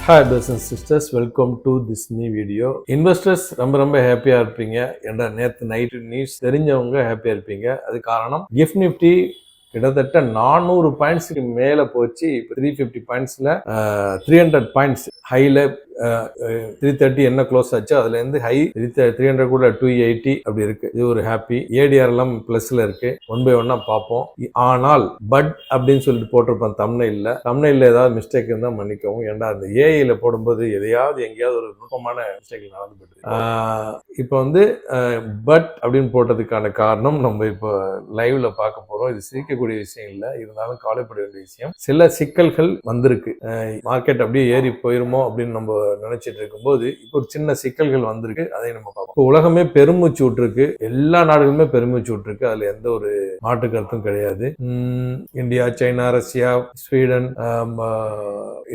Hi brothers and sisters, welcome to this new video. Investors ரொம்ப ஹாப்பியா இருப்பீங்க என்ற நேற்று நைட்டு நியூஸ் தெரிஞ்சவங்க ஹாப்பியா இருப்பீங்க. அது காரணம் கிஃப்ட் நிஃப்டி கிட்டத்தட்ட 400 பாயிண்ட்ஸுக்கு மேல போச்சு. இப்போ 350 பாயிண்ட்ஸ்ல 300 பாயிண்ட்ஸ் ஹைல 330 என்ன க்ளோஸ் ஆச்சு, அதுல இருந்து ஹை 300 கூட 280 அப்படி இருக்கு. இது ஒரு ஹாப்பி. ஏடிஆர் எல்லாம் பிளஸ்ல இருக்கு. ஒன் பை ஒன்னா பார்ப்போம். ஆனால் பட் அப்படின்னு சொல்லிட்டு போட்டிருப்பேன் தம்ப்நெயில்ல ஏதாவது மிஸ்டேக் இருந்தா மன்னிக்கவும். ஏன்டா அந்த ஏஐல போடும்போது எதையாவது எங்கேயாவது ஒரு நுட்பமான மிஸ்டேக் நடந்து போயிடுது. இப்போ வந்து பட் அப்படின்னு போட்டதுக்கான காரணம் நம்ம இப்போ லைவ்ல பார்க்க போறோம். இது சிரிக்கக்கூடிய விஷயம் இல்லை, இருந்தாலும் கவலைப்பட வேண்டிய விஷயம். சில சிக்கல்கள் வந்திருக்கு. மார்க்கெட் அப்படியே ஏறி போயிருமோ அப்படின்னு நம்ம நினைச்சிட்டு இருக்கும்போது இப்போ ஒரு சின்ன சிக்கல்கள் வந்திருக்கு. அதை நம்ம பார்ப்போம். இப்போ உலகமே பெருமூச்சு விட்டுருக்கு, எல்லா நாடுகளுமே பெருமூச்சு விட்டுருக்கு. அதுல எந்த ஒரு மாற்று கருத்தும் கிடையாது. India, China, Russia, Sweden,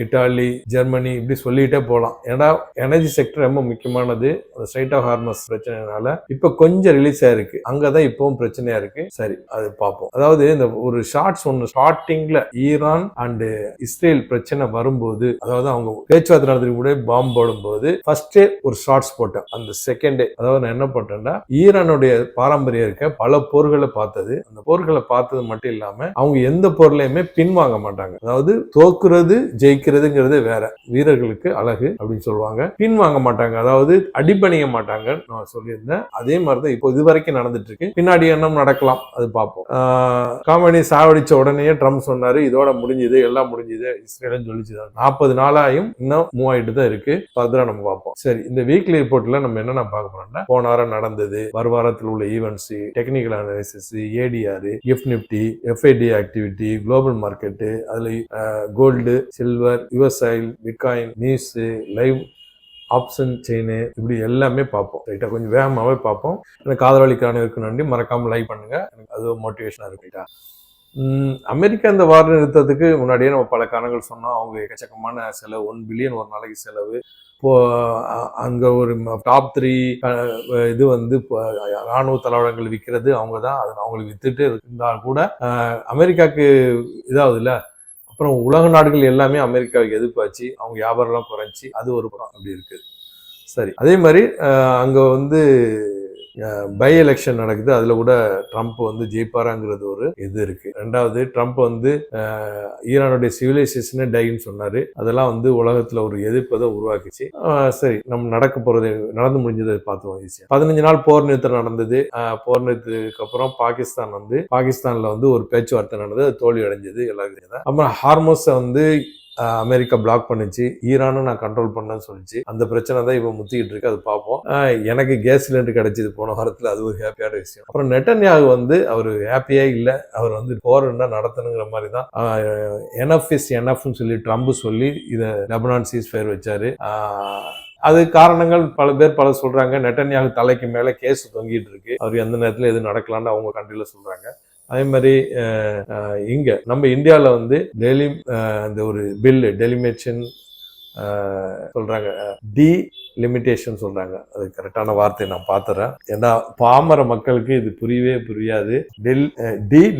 Italy, Germany இப்படி சொல்லிட்டே போகலாம். ஏன்னா எனர்ஜி செக்டர் ரொம்ப முக்கியமானது. ஸ்ட்ரைட் ஆஃப் ஹார்மஸ் பிரச்சனைனால இப்ப கொஞ்சம் ரிலீஸ் ஆயிருக்கு. அங்கதான் இப்பவும் பிரச்சனையா இருக்கு. சரி, அது பார்ப்போம். அதாவது இந்த ஒரு ஷார்ட்ஸ் ஒன்று ஸ்டார்டிங்ல ஈரான் அண்ட் இஸ்ரேல் பிரச்சனை வரும்போது, அதாவது அவங்க பேச்சுவார்த்தை நடத்தி கூட பாம்பு போடும்போது ஃபர்ஸ்ட் ஒரு ஷார்ட்ஸ் போட்டேன். அந்த செகண்ட் அதாவது நான் என்ன போட்டேன்னா, ஈரானுடைய பாரம்பரியம் இருக்க பல போர்களை பார்த்தது. அந்த போர்களை பார்த்தது மட்டும் இல்லாம அவங்க எந்த போர்லையுமே பின்வாங்க மாட்டாங்க. அதாவது தோக்குறது ஜெயிக்கிறதுங்கிறது வேற, வீரர்களுக்கு அழகு அப்படின்னு சொல்லுவாங்க. பின்வாங்க மாட்டாங்க, அதாவது அடிபணிய மாட்டாங்க நான் சொல்லியிருந்தேன். அதே மாதிரிதான் இப்போ இது வரைக்கும் நடந்துட்டு இருக்கு. பின்னாடி என்ன நடக்கலாம் அது பார்ப்போம். காமெடி சாவடிச்ச உடனே ட்ரம்ப் சொன்னாரு இதோட முடிஞ்சது, எல்லாம் முடிஞ்சது, இஸ்ரேல் சொல்லிச்சுதான். 40 நாளாயும் இன்னும் மூவ் ஆயிட்டு தான் இருக்கு. பத்திரம் நம்ம பார்ப்போம். சரி, இந்த வீக்லி ரிப்போர்ட்ல நம்ம என்னென்ன பார்க்க போறோம்னா, போன வாரம் நடந்தது, வருவாரத்தில் உள்ள events, technical analysis, ATR, gift Nifty, FII activity, global market, அதுல gold, silver, US oil, bitcoin, news, live option chain, இப்படி எல்லாமே பார்ப்போம். ரைட்டா, கொஞ்சம் வேகமாவே பார்ப்போம். எனக்கு ஆதரவளிக்கான இருக்கு நன்றி. மறக்காம லைக் பண்ணுங்க, அது மோட்டிவேஷனா இருக்கு. அமெரிக்கா இந்த வார் நிறுத்தத்துக்கு முன்னாடியே நம்ம பல காரணங்கள் சொன்னோம். அவங்க எக்கச்சக்கமான செலவு, 1 பில்லியன் ஒரு நாளைக்கு செலவு. இப்போ அங்க ஒரு டாப் 3 இது வந்து ராணுவ தளவாடங்கள் விற்கிறது அவங்க தான். அதை அவங்களுக்கு வித்துட்டு இருந்தால் கூட அமெரிக்காவுக்கு இதாவது இல்லை. அப்புறம் உலக நாடுகள் எல்லாமே அமெரிக்காவுக்கு எதிர்ப்பாச்சு, அவங்க வியாபாரம்லாம் குறைஞ்சி, அது ஒரு புறம் அப்படி இருக்குது. சரி, அதே மாதிரி அங்க வந்து பை எலெக்ஷன் நடக்குது. அதுல கூட ட்ரம்ப் வந்து ஜெயிப்பாராங்கிறது ஒரு இது இருக்கு. ரெண்டாவது, ட்ரம்ப் வந்து ஈரானுடைய சிவிலைசேஷனே டைன்னு சொன்னாரு. அதெல்லாம் வந்து உலகத்துல ஒரு எதிர்ப்பதை உருவாக்கிச்சு. சரி, நம்ம நடந்து முடிஞ்சதை பார்த்துவோம் ஈஸியா. 15 நாள் போர் நிறுத்தம் நடந்தது. போர் நிறுத்தத்துக்கு அப்புறம் பாகிஸ்தான்ல வந்து ஒரு பேச்சுவார்த்தை நடந்தது, அது தோல்வி அடைஞ்சது எல்லாருக்கும். அப்புறம் ஹார்மோஸை வந்து அமெரிக்கா பிளாக் பண்ணிச்சு, ஈரானும் நான் கண்ட்ரோல் பண்ணேன்னு சொல்லிச்சு. அந்த பிரச்சனை தான் இப்போ முத்திக்கிட்டு இருக்கு. அது பார்ப்போம். எனக்கு கேஸ் சிலிண்டர் கிடைச்சது போன வாரத்தில், அது ஒரு ஹாப்பியான விஷயம். அப்புறம் நெட்டன்யாகு வந்து அவர் ஹாப்பியா இல்லை, அவர் வந்து போர்னா நடத்தணுங்கிற மாதிரி தான். எனஃப் இஸ் எனஃப்னு சொல்லி ட்ரம்ப் சொல்லி இதை லெபனான் சீஸ் ஃபயர் வச்சாரு. அது காரணங்கள் பல சொல்றாங்க. நெட்டன்யாகு தலைக்கு மேல கேஸ் தொங்கிட்டு இருக்கு, அவர் எந்த நேரத்தில் எது நடக்கலான்னு அவங்க கண்ட்ரில சொல்றாங்க. அதே மாதிரி இங்க நம்ம இந்தியாவில் வந்து டெய்லி இந்த ஒரு பில் டெலிமேஷன் சொல்றாங்க, லிமிட்டேஷன் சொல்றாங்க. அது கரெக்டான வார்த்தை நான் பாத்துறேன். ஏன்னா பாமர மக்களுக்கு இது புரியாது.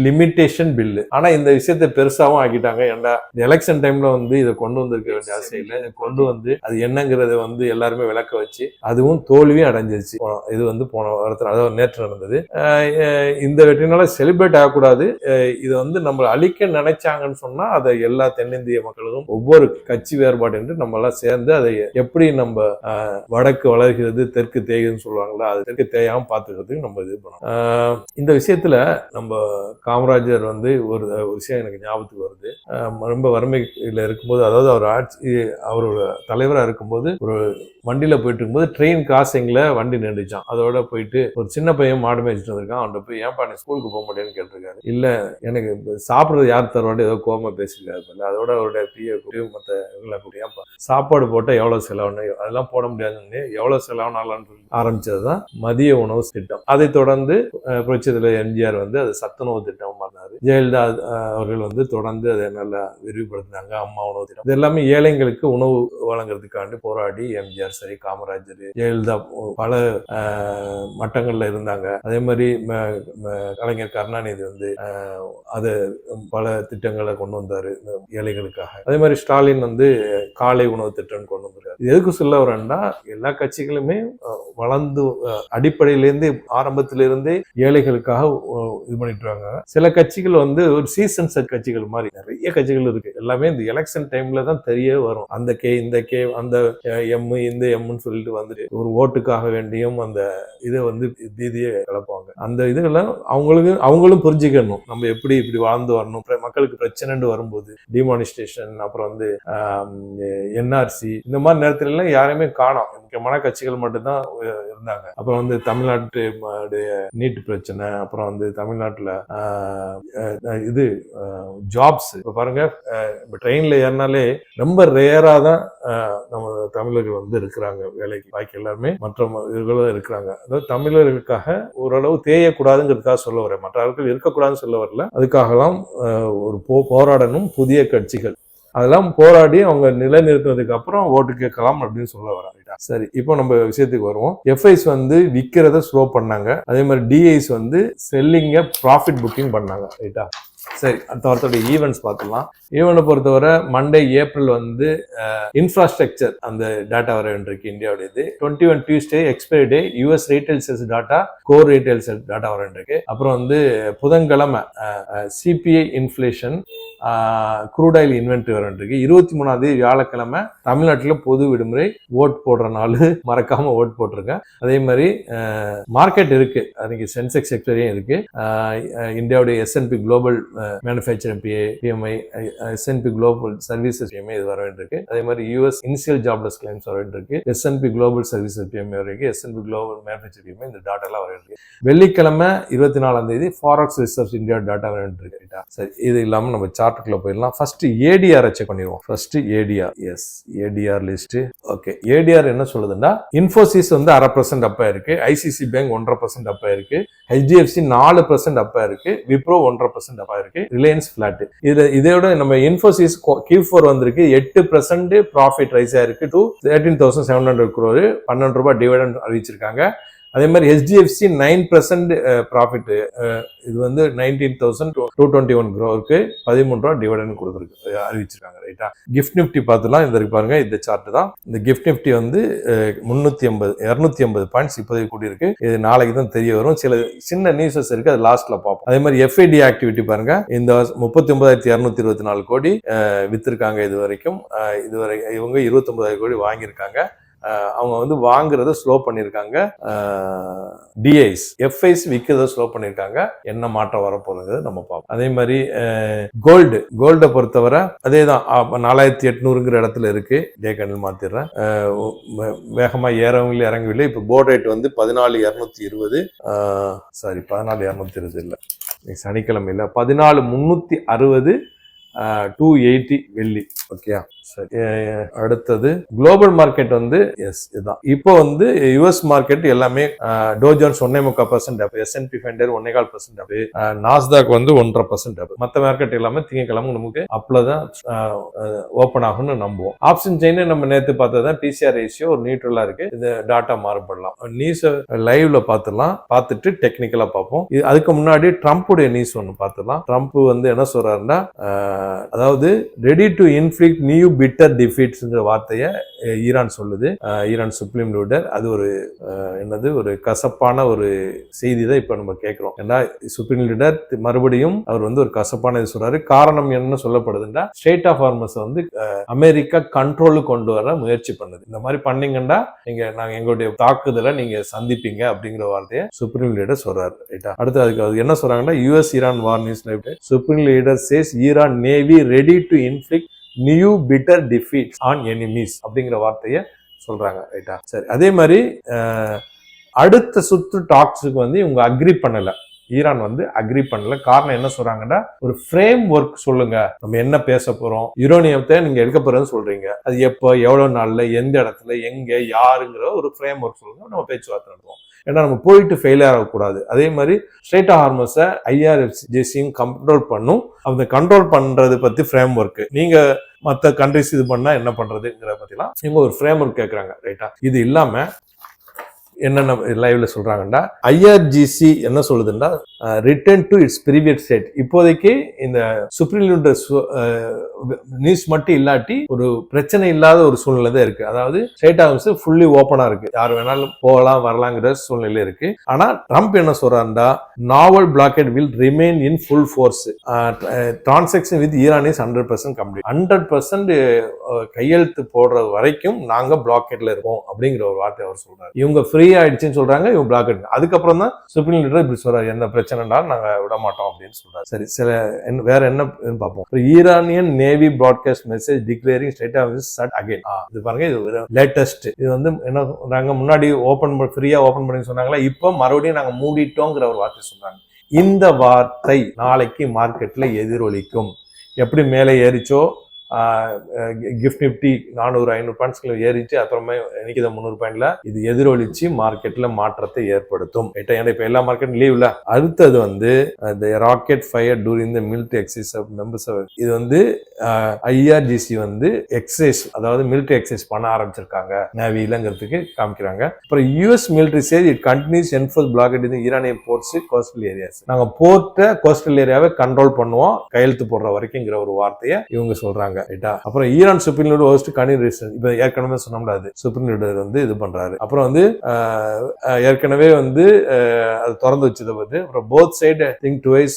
Limitation bill. ஆனா இந்த விஷயத்தை பெருசாவும் ஆக்கிட்டாங்க. ஏன்னா இந்த எலெக்ஷன் டைம்ல வந்து இதை கொண்டு வந்திருக்க வேண்டிய அவசியம் இல்லை. இதை கொண்டு வந்து அது என்னங்கிறத வந்து எல்லாருமே விளக்க வச்சு அதுவும் தோல்வியும் அடைஞ்சிருச்சு. இது வந்து போன வாரத்தில், அதாவது நேற்று நடந்தது. இந்த வெற்றினால செலிப்ரேட் ஆகக்கூடாது. இதை வந்து நம்ம அழிக்க நினைச்சாங்கன்னு சொன்னா அதை எல்லா தென்னிந்திய மக்களுக்கும் ஒவ்வொரு கட்சி வேறுபாடு என்று நம்ம எல்லாம் சேர்ந்து அதை எப்படி நம்ம வடக்கு வளர்கிறது தெற்கு தேயுதுன்னு சொல்லுவாங்களா, அது தெற்கு தேயாம பாத்துக்கிறதுக்கு நம்ம இது பண்ணோம். இந்த விஷயத்துல நம்ம காமராஜர் வந்து ஒரு விஷயம் எனக்கு ஞாபகத்துக்கு வருது. ரொம்ப வறுமையில இருக்கும்போது, அதாவது அவரோட தலைவரா இருக்கும்போது ஒரு வண்டியில போயிட்டு இருக்கும்போது ட்ரெயின் கிராசிங்ல வண்டி நின்றுச்சான். அதோட போயிட்டு ஒரு சின்ன பையன் மாடு மேய்ச்சிட்டு வந்திருக்கான். அவன்கிட்ட போய் ஏன்பா நீ ஸ்கூலுக்கு போக மாட்டேன்னு கேட்டிருக்காரு. இல்ல, எனக்கு சாப்பிடுறது யார் தருவாண்டு ஏதோ கோபமா பேசிருக்காரு. அதோட அவருடைய பிஏ கூட்டி மற்ற இவங்களை கூட்டி ஏன்பா சாப்பாடு போட்டா எவ்வளவு செலவுன்னு, அதெல்லாம் போட முடியாதுன்னு எவ்வளவு செலவுனாலும் ஆரம்பிச்சதுதான் மதிய உணவு திட்டம். அதை தொடர்ந்து புரட்சித்தலைவர் எம்ஜிஆர் வந்து அது சத்துணவு திட்டம் பண்ணாரு. ஜெயலலிதா அவர்கள் வந்து தொடர்ந்து அதை நல்லா விரிவுபடுத்தினாங்க. அம்மா உணவு திட்டம் இது எல்லாமே ஏழைங்களுக்கு உணவு வழங்குறதுக்காண்டி போராடி எம்ஜிஆர் சரி, காமராஜர், ஜெயலலிதா பல மட்டங்கள்ல இருந்தாங்க. அதே மாதிரி கலைஞர் கருணாநிதி வந்து அது பல திட்டங்களை கொண்டு வந்தாரு ஏழைகளுக்காக. அதே மாதிரி ஸ்டாலின் வந்து காலை உணவு திட்டம் கொண்டு வந்தாரு. இது எதுக்கு சொல்ல வரேன்னா, எல்லா கட்சிகளுமே வளர்ந்து அடிப்படையிலேருந்து ஆரம்பத்திலிருந்தே ஏழைகளுக்காக இது பண்ணிட்டு இருக்காங்க. சில கட்சிகள் வந்து ஒரு சீசன் செட் கட்சிகள் மாதிரி நிறைய கட்சிகள் இருக்கு. எல்லாமே இந்த எலெக்ஷன் டைம்ல தான் தெரிய வரும். அந்த கே இந்த கே அந்த எம் இந்த எம்னு சொல்லிட்டு வந்துட்டு ஒரு ஓட்டுக்காக வேண்டியும் அந்த இதை வந்து பீதியை கிளப்பாங்க. அந்த இதுலாம் அவங்களும் புரிஞ்சுக்கணும். நம்ம எப்படி இப்படி வாழ்ந்து வரணும், மக்களுக்கு பிரச்சனைன்னு வரும்போது டிமானிஸ்ட்ரேஷன், அப்புறம் வந்து என்ஆர்சி, இந்த மாதிரி நேரத்துல எல்லாம் யாருமே காணோம். முக்கியமான கட்சிகள் மட்டும்தான் இருந்தாங்க. அப்புறம் வந்து தமிழ்நாட்டு நீட் பிரச்சனை, அப்புறம் வந்து தமிழ்நாட்டுல இது ஜாப்ஸ். இப்ப பாருங்க, ட்ரெயின்ல ஏறினாலே ரொம்ப ரேரா தான் நம்ம தமிழர்கள் வந்து இருக்கிறாங்க வேலைக்கு. பாக்கி எல்லாருமே மற்ற இவர்களும் இருக்கிறாங்க. அதாவது தமிழர்களுக்காக ஓரளவு தேயக்கூடாதுங்கிறதுக்காக சொல்ல வரேன். மற்றவர்கள் இருக்கக்கூடாதுன்னு சொல்ல வரல. அதுக்காகலாம் ஒரு போராடணும் புதிய கட்சிகள். அதெல்லாம் போராடி அவங்க நிலைநிறுத்தினதுக்கு அப்புறம் ஓட்டு கேட்கலாம் அப்படின்னு சொல்ல வராங்க. சரி, இப்போ நம்ம விஷயத்துக்கு வருவோம். எஃப்ஐஸ் வந்து விற்கிறத ஸ்லோ பண்ணாங்க. அதே மாதிரி டிஐஸ் வந்து செல்லிங்க ப்ராஃபிட் புக்கிங் பண்ணாங்க. ரைட்டா? சரி, அடுத்த வாரத்தோட ஈவெண்ட்ஸ் பார்த்துலாம். ஈவெண்ட்டை பொறுத்தவரை மண்டே ஏப்ரல் வந்து இன்ஃப்ராஸ்ட்ரக்சர் அந்த டேட்டா வர வேண்டியிருக்கு இந்தியாவுடையது. 21 Tuesday expiry day US retail sales data, core retail sales data வர வேண்டியிருக்கு. அப்புறம் வந்து புதன்கிழமை CPI inflation, crude oil inventory வர வேண்டியிருக்கு. 23ஆம் தேதி வியாழக்கிழமை தமிழ்நாட்டில் பொது விடுமுறை. ஓட் போடுற நாள் மறக்காம ஓட் போட்டிருங்க. அதே மாதிரி மார்க்கெட் இருக்கு, அதுக்கு சென்செக்ஸ் எக்ஸ்பைரியும் இருக்கு. இந்தியாவுடைய S&P global manufacturing BMI, S&P global services BMI இது வர வேண்டியிருக்கு. அதே மாதிரி யூஎஸ் இனிஷியல் ஜாப்லெஸ் கிளைம்ஸ் வர வேண்டியிருக்கு. S&P குளோபல் சர்வீசஸ் பிஎம்ஐ வரைக்கும், S&P குளோபல் மேனுஃபேக்சரிங் பிஎம்ஐ, இந்த டாட்டா எல்லாம் வர வேண்டியிருக்கு. வெள்ளிக்கிழமை 24ஆம் தேதி ஃபாரெக்ஸ் ரிசர்ச் இந்தியா டாட்டா வர வேண்டியிருக்கு. சரி, இது இல்லாம நம்ம சார்ட்டுக்குள்ள போயிடலாம். ஃபர்ஸ்ட் ஏடிஆர் செக் பண்ணிடுவோம். First ATR, S ATR list. Okay, ATR என்ன சொல்லுதுன்னா, இன்ஃபோசிஸ் வந்து 0.5% அப்பா இருக்கு, ஐசிசி பேங்க் 1.5% அப்பா இருக்கு, HDFC 4% அப்பா இருக்கு, விப்ரோ 1.5% அப்பா இருக்கு, ரிலையன்ஸ் பிளாட். இதோட நம்ம இன்ஃபோசிஸ் Q4 வந்திருக்கு 8% ப்ராஃபிட் ரைஸ் ஆயிருக்கு டு 13,700 crore, 12 ரூபாய் டிவிடெண்ட் அறிவிச்சிருக்காங்க. அதே மாதிரி HDFC 9% ப்ராஃபிட், இது வந்து 19,221 crore, 13 ரூபா டிவிடெண்ட் கொடுத்துருக்கு அறிவிச்சிருக்காங்க. ரைட்டா? கிஃப்ட் நிஃப்டி பார்த்துலாம். இந்த இருக்கு பாருங்க, இந்த சார்ட் தான். இந்த கிஃப்ட் நிஃப்டி வந்து 250 பாயிண்ட்ஸ் இப்போதைக்கு கூடி இருக்கு. இது நாளைக்கு தான் தெரிய வரும். சில சின்ன நியூஸஸ் இருக்கு, அது லாஸ்ட்ல பார்ப்போம். அதே மாதிரி FID ஆக்டிவிட்டி பாருங்க, இந்த 39,224 கோடி வித்திருக்காங்க இது வரைக்கும். இதுவரை இவங்க 29,000 கோடி வாங்கியிருக்காங்க. அவங்க வந்து வாங்குறத ஸ்லோ பண்ணிருக்காங்க. டிஐஸ் எஃப்ஐஸ் விற்கிறத ஸ்லோ பண்ணிருக்காங்க. என்ன மாற்றம் வரப்போறது நம்ம பார்ப்போம். அதே மாதிரி கோல்டை பொறுத்தவரை அதே தான் 4,800ங்கிற இடத்துல இருக்கு. டே கண்டில் மாத்திடுறேன். வேகமா ஏறவில்லை இறங்கவில்லை. இப்போ போர்ட் ரேட் வந்து 14,220, சாரி 14,220 இல்லை, சனிக்கிழமை இல்லை, 14,360, 280 வெள்ளி. ஓகே, சரி. அடுத்தது குளோபல் மார்க்கெட் வந்து எஸ் இதுதான். இப்போ வந்து யுஎஸ் மார்க்கெட் எல்லாமே to Jones 1.25% up, S&P 500 1.25% up, Nasdaq வந்து 1.5% அப். மற்ற மார்க்கெட் எல்லாமே திங்கக்கிழமை நமக்கு அப்பதான் ஓப்பன் ஆகும்னு நம்புவோம். ஆப்ஷன் செயின் நம்ம நேற்று பார்த்ததான் TCR ரேஷியோ ஒரு நியூட்ரலா இருக்கு. இது டாட்டா மாறுபடலாம். நியூஸ் லைவ்ல பார்த்துலாம், பார்த்துட்டு டெக்னிக்கலா பார்ப்போம். அதுக்கு முன்னாடி ட்ரம்ப்புடைய நியூஸ் ஒன்று பார்த்துலாம். ட்ரம்ப் வந்து என்ன சொல்றாருன்னா, அதாவது ready to inflict new bitter டிஃபீட்ஸ்ங்கிற வார்த்தையை ஈரான் சொல்லுது. Iran supreme leader. அது ஒரு என்னது, ஒரு கசப்பான ஒரு செய்தி தான் இப்ப நம்ம கேட்கிறோம். ஏன்னா சுப்ரீம் லீடர் மறுபடியும் அவர் வந்து ஒரு கசப்பான இது சொல்றாரு. காரணம் என்ன சொல்லப்படுதுன்னா, ஸ்டேட் ஆஃப் ஹார்மஸ் வந்து அமெரிக்கா கண்ட்ரோலுக்கு கொண்டு வர முயற்சி பண்ணுது. இந்த மாதிரி பண்ணீங்கன்னா நாங்க எங்களுடைய தாக்குதலை நீங்க சந்திப்பீங்க அப்படிங்கிற வார்த்தையை சுப்ரீம் லீடர் சொல்றாரு. ரைட்டா? அடுத்து அதுக்கு என்ன சொல்றாங்கன்னா, US Iran war news supreme leader says Iran navy ready to inflict new bitter defeats on enemies அப்படிங்கிற வார்த்தையை சொல்றாங்க. ரைட்டா? சரி. அதே மாதிரி அடுத்த சுற்று டாக்ஸுக்கு வந்து இவங்க அக்ரி பண்ணல. ஈரான் வந்து அக்ரி பண்ணல. காரணம் என்ன சொல்றாங்கன்னா, ஒரு ஃப்ரேம் ஒர்க் சொல்லுங்க, நம்ம என்ன பேச போறோம், யுரேனியத்தை நீங்க எடுக்க போறேன்னு சொல்றீங்க, அது எப்போ, எவ்வளவு நாள்ல, எந்த இடத்துல, எங்க, யாருங்கிற ஒரு ஃப்ரேம் ஒர்க் சொல்லுங்க, நம்ம பேச்சுவார்த்தை நடத்துவோம். ஏன்னா நம்ம போயிட்டு ஃபெயிலியர் ஆகக்கூடாது. அதே மாதிரி ஸ்ட்ரெயிட் ஹார்மஸை IRGCயும் கண்ட்ரோல் பண்ணும். அந்த கண்ட்ரோல் பண்றது பத்தி ஃப்ரேம் ஒர்க் நீங்க மற்ற கண்ட்ரிஸ் இது பண்ணா என்ன பண்றதுங்கிற பத்திலாம் இவங்க ஒரு ஃப்ரேம் ஒர்க் கேட்கறாங்க. ரைட்டா? இது இல்லாம என்னென்ன லைவ்ல சொல்றாங்கன்னா IRGC என்ன சொல்லுதுன்னா return to it's previous state. இப்போதைக்கு இந்த சுப்ரீம் நியூஸ் மட்டும் இல்லாட்டி ஒரு பிரச்சனை இல்லாத ஒரு சூழ்நிலை தான் இருக்கு. அதாவது ஸ்டேட் ஹவுஸ் ஃபுல்லி ஓப்பனா இருக்கு, யார் வேணாலும் போகலாம் வரலாங்கிற சூழ்நிலை இருக்கு. ஆனா ட்ரம்ப் என்ன சொல்றாருன்னா naval blockade will remain in full force. Transaction with Iran is 100% complete. 100% கையெழுத்து போடுற வரைக்கும் நாங்க பிளாக்கெட்ல இருக்கோம் அப்படிங்கிற ஒரு வார்த்தை அவர் சொல்றாரு. இவங்க ஃப்ரீ ஆயிடுச்சுன்னு சொல்றாங்க, இவங்க பிளாக் ஆயிடுச்சு. அதுக்கப்புறம் தான் சுப்ரீம் லீடர் இப்படி சொல்றாரு, என்ன பிரச்சனைனாலும் நாங்க விட மாட்டோம் அப்படின்னு சொல்றாரு. சரி, சில வேற என்ன பார்ப்போம். Iranian navy broadcast message declaring state of shut again. இது பாருங்க, இது லேட்டஸ்ட். இது வந்து என்ன நாங்க முன்னாடி ஃப்ரீயா ஓபன் பண்ணி சொன்னாங்களா, இப்போ மறுபடியும் நாங்க மூடிட்டோங்கிற ஒரு வார்த்தை சொல்றாங்க. இந்த வார்த்தை நாளைக்கு மார்க்கெட்ல எதிரொலிக்கும். எப்படி மேலே ஏறிச்சோ கிஃப்ட் நிஃப்டி 400-500 பாயிண்ட்ஸ்ல ஏறிச்சு, அப்புறமே இன்னைக்கு 300 பாயிண்ட்ல இது எதிரொலிச்சு மார்க்கெட்ல மாற்றத்தை ஏற்படுத்தும். ஏன்னா இப்ப எல்லா மார்க்கெட் லீவ்ல. அடுத்தது வந்து rocket fire during the military exercise of members. இது வந்து IRGC வந்து எக்ஸசைஸ், அதாவது மிலிட்டரி எக்ஸசைஸ் பண்ண ஆரம்பிச்சிருக்காங்க நேவிலங்கிறதுக்கு காமிக்கிறாங்க. அப்புறம் US military says it continues enforce blockade in Iranian ports coastal areas. நாங்க போர்ட்டை கோஸ்டல் ஏரியாவை கண்ட்ரோல் பண்ணுவோம் கையெழுத்து போடுற வரைக்கும்ங்கிற ஒரு வார்த்தையை இவங்க சொல்றாங்க. அப்புறம் ஈரான் சுப்ரீம் லீடர் ஹோஸ்ட் கனிரேஷன். இப்ப ஏற்கனவே சொன்னோம்ல, அது சுப்ரீம் லீடர் வந்து இது பண்றாரு. அப்புறம் வந்து ஏற்கனவே வந்து அது திறந்து வச்சதை வந்து அப்புறம் both side think twice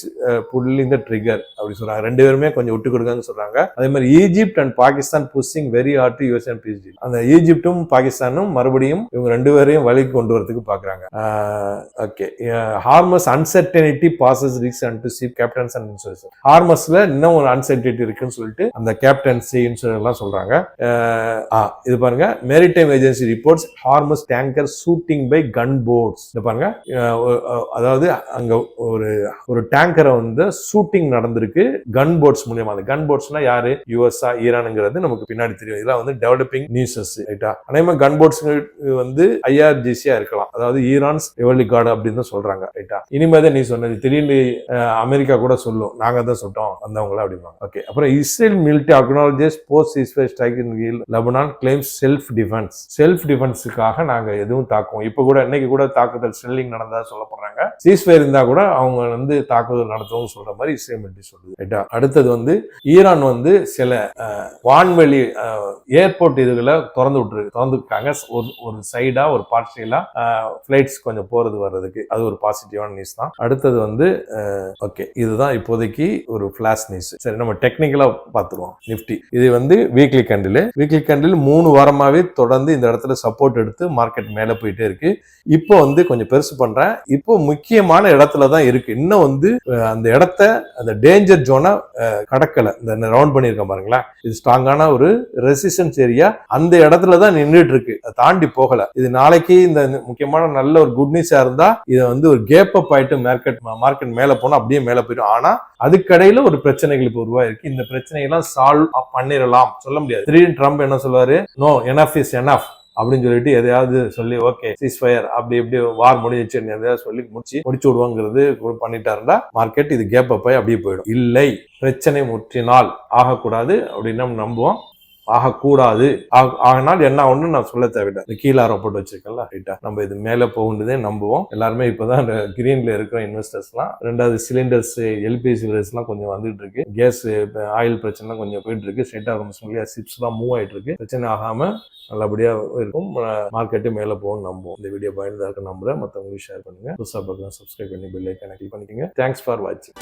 pulling the trigger அப்படி சொல்றாங்க. ரெண்டு பேருமே கொஞ்சம் விட்டு கொடுங்கன்னு சொல்றாங்க. அதே மாதிரி Egypt and Pakistan pushing very hard to US and peace deal. அந்த ஈஜிப்டும் பாகிஸ்தானும் மறுபடியும் இவங்க ரெண்டு பேரையும் வழிக்கு கொண்டு வரதுக்கு பாக்குறாங்க. Okay, Hormuz uncertainty poses risk and to ship captains and insurance. ஹார்மஸ்ல இன்னும் ஒரு அன்சர்டனிட்டி இருக்குன்னு சொல்லிட்டு அந்த கேப்டன்சி இன்சூரன்ஸ் சொல்றாங்க. இது பாருங்க, maritime agency reports Hormuz tanker shooting by gun boats. இது பாருங்க, அதாவது அங்க ஒரு டேங்கரை வந்து ஷூட்டிங் நடந்திருக்கு கன் போட்ஸ் மூலமா. அந்த கன் போட்ஸ்னா யாரு, USA ஈரானுங்கிறது நமக்கு பின்னாடி தெரியும். இதெல்லாம் வந்து டெவலப்பிங் நியூஸஸ். ரைட்டா? அநேகமா கன் போட்ஸ் வந்து IRGC-யா இருக்கலாம், அதாவது ஈரான்ஸ் ரிவர்லி கார்டு அப்படின்னு தான் சொல்றாங்க. ரைட்டா? இனிமேதான் நீ சொன்னது திடீர்னு அமெரிக்கா கூட சொல்லும், நாங்க தான் சொல்லிட்டோம் வந்தவங்கள அப்படிமா. ஓகே, அப்புறம் Israel military acknowledges post ceasefire strike in Lebanon claims self defense. Self டிஃபென்ஸுக்காக நாங்க எதுவும் தாக்குவோம். இப்ப கூட இன்னைக்கு கூட தாக்குதல் ஸ்ட்ரெல்லிங் நடந்ததா சொல்லப்படுறாங்க. சீஸ்ஃபயர் இருந்தா கூட அவங்க வந்து தாக்குதல் நடத்துவோம் சொல்ற மாதிரி இஸ்ரேல் மிலிட்டரி சொல்லுது. ரைட்டா? அடுத்தது வந்து ஈரான் வந்து சில வான்வெளி ஏர்போர்ட் இதுகளை திறந்துருக்காங்க. ஒரு சைடா ஒரு பார்ஷியலா பிளைட்ஸ் கொஞ்சம் போறது வர்றதுக்கு. அது ஒரு பாசிட்டிவான நியூஸ் தான். அடுத்தது வந்து ஓகே, இதுதான் இப்போதைக்கு ஒரு ஃபிளாஷ் நியூஸ். சரி, நம்ம டெக்னிக்கலா பார்த்துருவோம். நிஃப்டி இது வந்து வீக்லி கேண்டில் 3 வாரமாவே தொடர்ந்து இந்த இடத்துல சப்போர்ட் எடுத்து மார்க்கெட் மேல போயிட்டே இருக்கு. இப்போ வந்து கொஞ்சம் பெருசு பண்றேன். இப்போ முக்கியமான இடத்துல தான் இருக்கு. இன்னும் வந்து அந்த இடத்த, அந்த டேஞ்சர் ஜோனை கடக்கல. இந்த ரவுண்ட் பண்ணிருக்கேன் பாருங்களா, இது ஸ்ட்ராங்கான ஒரு ரெசிஸ்டன்ஸ் ஏரியா. அந்த இடத்துல தான் நின்றுட்டு இருக்கு, தாண்டி போகல. இது நாளைக்கு இந்த முக்கியமான நல்ல ஒரு குட் நியூஸா இருந்தா இதை வந்து ஒரு கேப் அப் ஆயிட்டு மார்க்கெட் மேல போனா அப்படியே மேல போயிடும். ஆனா அதுக்கடையில ஒரு பிரச்சனைகள் இப்போ உருவாயிருக்கு. இந்த பிரச்சனைகள்லாம் சால்வ் பண்ணிடலாம் சொல்ல முடியாது. திடீர்னு ட்ரம்ப் என்ன சொல்லுவாரு, நோ எனஃப் இஸ் எனஃப் அப்படின்னு சொல்லிட்டு எதையாவது சொல்லி ஓகே சீஸ்ஃபயர் அப்படி இப்படி வார் முடிஞ்சிச்சு எதையாவது சொல்லி முடிச்சு விடுவாங்கிறது பண்ணிட்டாருன்னா மார்க்கெட் இது கேப் அப் ஆகி அப்படியே போயிடும். இல்லை, பிரச்சனை முற்றினால் ஆகக்கூடாது அப்படின்னு நம்ம நம்புவோம். ஆகக்கூடாது, ஆகினால் என்ன ஒண்ணு நான் சொல்ல தேவையில்லை. கீழே ஆரோ போட்டு வச்சிருக்கேன்ல, ரைட்டா? நம்ம இது மேல போகுன்றதே நம்புவோம். எல்லாருமே இப்பதான் கிரீன்ல இருக்கிற இன்வெஸ்டர்ஸ்லாம். ரெண்டாவது சிலிண்டர்ஸ் LPG சிலிண்டர்ஸ்லாம் கொஞ்சம் வந்துட்டு இருக்கு. கேஸ் ஆயில் பிரச்சனை கொஞ்சம் போயிட்டு இருக்கு. ஸ்டேட் ஆஃப் சிப்ஸ் எல்லாம் மூவ் ஆயிட்டு இருக்கு. பிரச்சனை ஆகாம நல்லபடியா இருக்கும். மார்க்கெட்டு மேல போகணும்னு நம்புவோம். இந்த வீடியோ பயனுள்ளதா இருக்க நம்புறேன். மற்றவங்களுக்கு ஷேர் பண்ணுங்க. புதுசா பார்க்கலாம், சப்ஸ்கிரைப் பண்ணி பெல் ஐகானை கிளிக் பண்ணிக்கங்க. தேங்க்ஸ் ஃபார் வாட்சிங்.